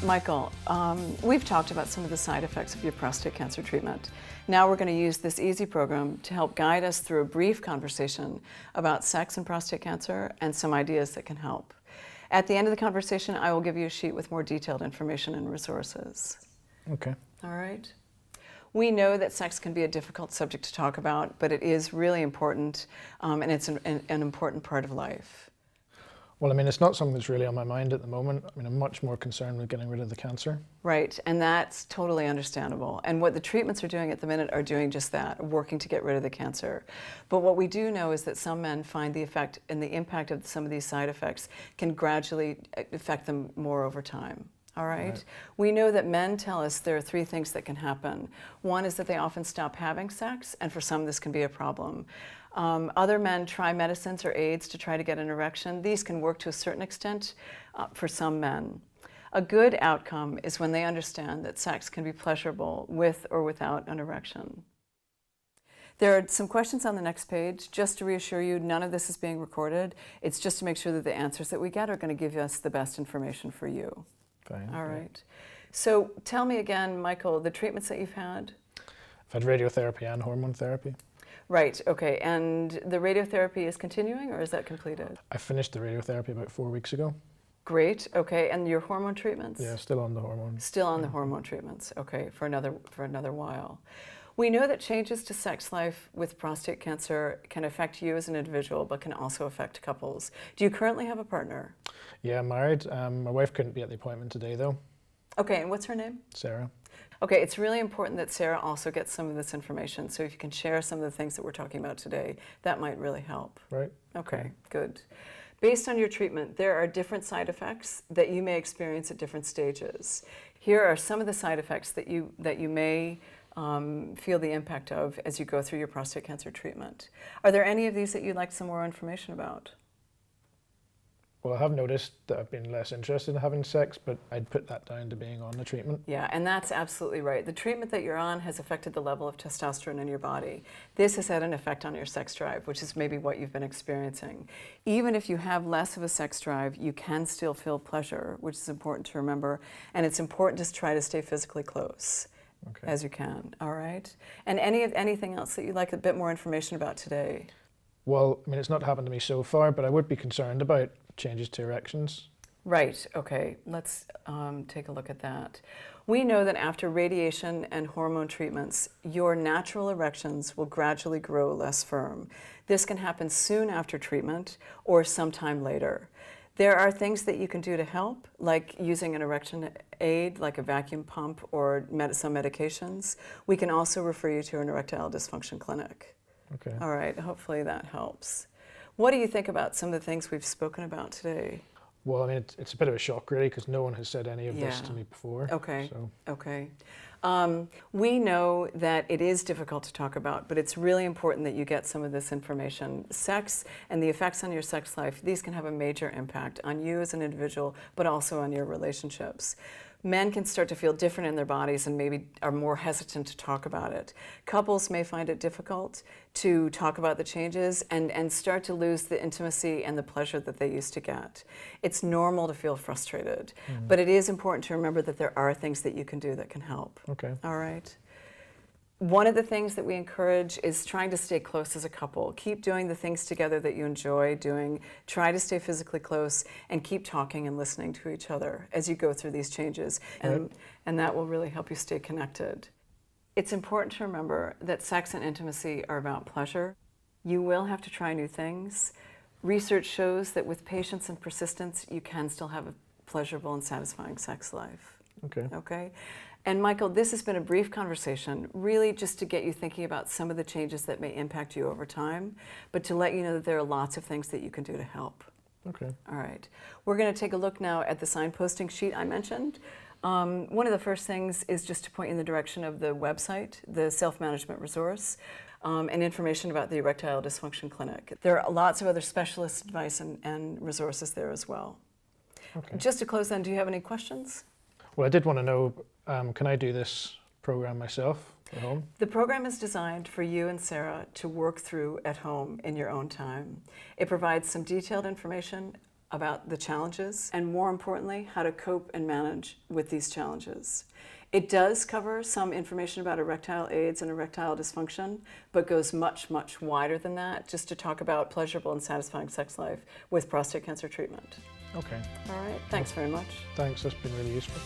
Michael, we've talked about some of the side effects of your prostate cancer treatment. Now we're going to use this EASSi program to help guide us through a brief conversation about sex and prostate cancer and some ideas that can help. At the end of the conversation, I will give you a sheet with more detailed information and resources. Okay. All right. We know that sex can be a difficult subject to talk about, but it is really important, and it's an important part of life. Well, I mean, it's not something that's really on my mind at the moment. I mean, I'm much more concerned with getting rid of the cancer. Right, and that's totally understandable. And what the treatments are doing at the minute are doing just that, working to get rid of the cancer. But what we do know is that some men find the effect and the impact of some of these side effects can gradually affect them more over time. All right? We know that men tell us there are 3 things that can happen. One is that they often stop having sex, and for some this can be a problem. Other men try medicines or aids to try to get an erection. These can work to a certain extent for some men. A good outcome is when they understand that sex can be pleasurable with or without an erection. There are some questions on the next page. Just to reassure you, none of this is being recorded. It's just to make sure that the answers that we get are going to give us the best information for you. Fine. All right. So tell me again, Michael, the treatments that you've had? I've had radiotherapy and hormone therapy. Right, okay. And the radiotherapy is continuing, or is that completed? I finished the radiotherapy about 4 weeks ago. Great, okay. And your hormone treatments? Yeah, still on the hormones. Still on the hormone treatments, okay, for another while. We know that changes to sex life with prostate cancer can affect you as an individual, but can also affect couples. Do you currently have a partner? Yeah, I'm married. My wife couldn't be at the appointment today, though. Okay, and what's her name? Sarah. Okay, it's really important that Sarah also gets some of this information. So if you can share some of the things that we're talking about today, that might really help. Right. Okay, good. Based on your treatment, there are different side effects that you may experience at different stages. Here are some of the side effects that you may feel the impact of as you go through your prostate cancer treatment. Are there any of these that you'd like some more information about? Well, I have noticed that I've been less interested in having sex, but I'd put that down to being on the treatment. Yeah, and that's absolutely right. The treatment that you're on has affected the level of testosterone in your body. This has had an effect on your sex drive, which is maybe what you've been experiencing. Even if you have less of a sex drive, you can still feel pleasure, which is important to remember, and it's important to try to stay physically close as you can, all right? And anything else that you'd like a bit more information about today? Well, I mean, it's not happened to me so far, but I would be concerned about changes to erections. Right, okay, let's take a look at that. We know that after radiation and hormone treatments, your natural erections will gradually grow less firm. This can happen soon after treatment or sometime later. There are things that you can do to help, like using an erection aid, like a vacuum pump or some medications. We can also refer you to an erectile dysfunction clinic. Okay. All right, hopefully that helps. What do you think about some of the things we've spoken about today? Well, I mean, it's a bit of a shock, really, because no one has said any of this to me before. Okay, so. Okay. We know that it is difficult to talk about, but it's really important that you get some of this information. Sex and the effects on your sex life, these can have a major impact on you as an individual, but also on your relationships. Men can start to feel different in their bodies and maybe are more hesitant to talk about it. Couples may find it difficult to talk about the changes and start to lose the intimacy and the pleasure that they used to get. It's normal to feel frustrated, but it is important to remember that there are things that you can do that can help. Okay. All right. One of the things that we encourage is trying to stay close as a couple. Keep doing the things together that you enjoy doing. Try to stay physically close and keep talking and listening to each other as you go through these changes. And that will really help you stay connected. It's important to remember that sex and intimacy are about pleasure. You will have to try new things. Research shows that with patience and persistence, you can still have a pleasurable and satisfying sex life. Okay. Okay? And Michael, this has been a brief conversation, really just to get you thinking about some of the changes that may impact you over time, but to let you know that there are lots of things that you can do to help. Okay. All right. We're going to take a look now at the signposting sheet I mentioned. One of the first things is just to point you in the direction of the website, the self-management resource, and information about the Erectile Dysfunction Clinic. There are lots of other specialist advice and resources there as well. Okay. Just to close then, do you have any questions? Well, I did want to know, can I do this program myself at home? The program is designed for you and Sarah to work through at home in your own time. It provides some detailed information about the challenges, and more importantly, how to cope and manage with these challenges. It does cover some information about erectile aids and erectile dysfunction, but goes much, much wider than that, just to talk about pleasurable and satisfying sex life with prostate cancer treatment. Okay. All right, thanks very much. Thanks, that's been really useful.